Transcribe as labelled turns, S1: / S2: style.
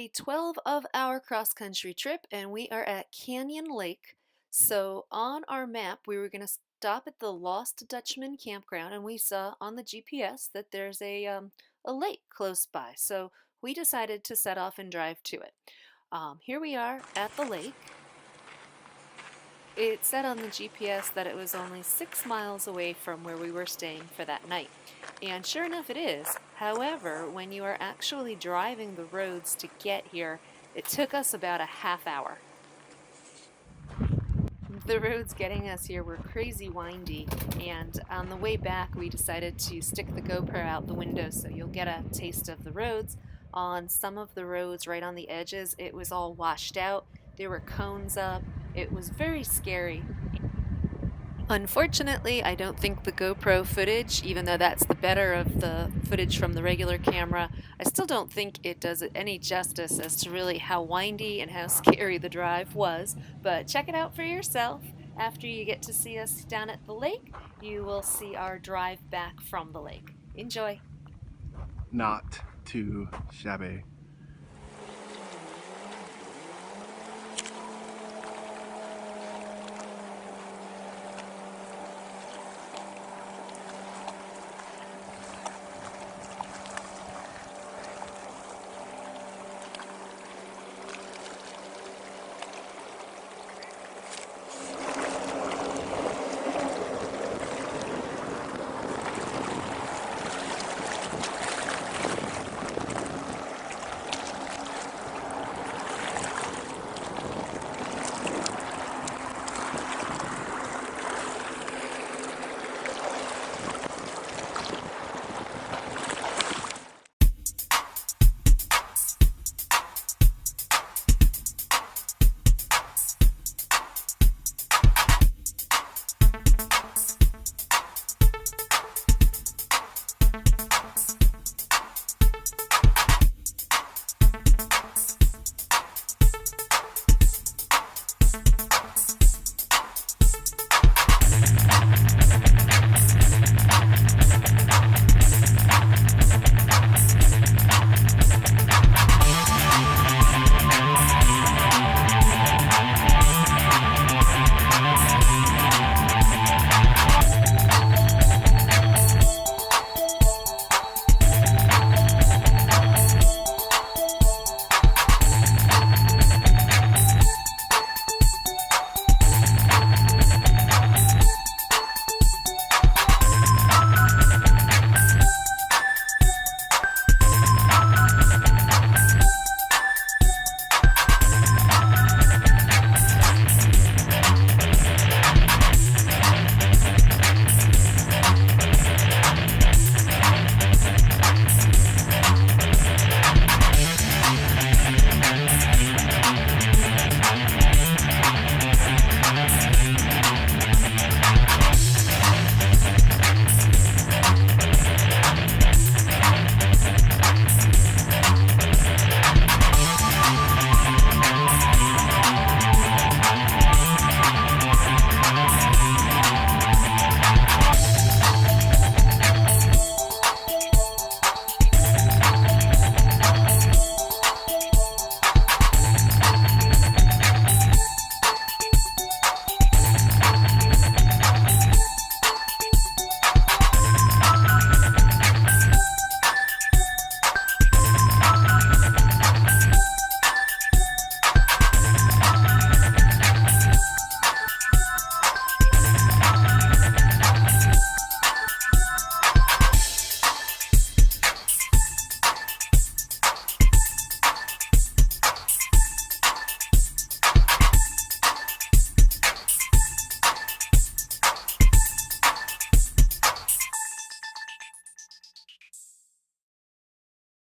S1: day 12 of our cross-country trip, and we are at Canyon Lake. So on our map, we were going to stop at the Lost Dutchman campground, and we saw on the GPS that there's a lake close by. So we decided to set off and drive to it. Here we are at the lake. It said on the GPS that it was only 6 miles away from where we were staying for that night. And sure enough it is. However, when you are actually driving the roads to get here, it took us about a half hour. The roads getting us here were crazy windy, and on the way back we decided to stick the GoPro out the window so you'll get a taste of the roads. On some of the roads right on the edges, it was all washed out. There were cones up. It was very scary. Unfortunately, I don't think the GoPro footage, even though that's the better of the footage from the regular camera, I still don't think it does it any justice as to really how windy and how scary the drive was. But check it out for yourself. After you get to see us down at the lake, you will see our drive back from the lake. Enjoy!
S2: Not too shabby.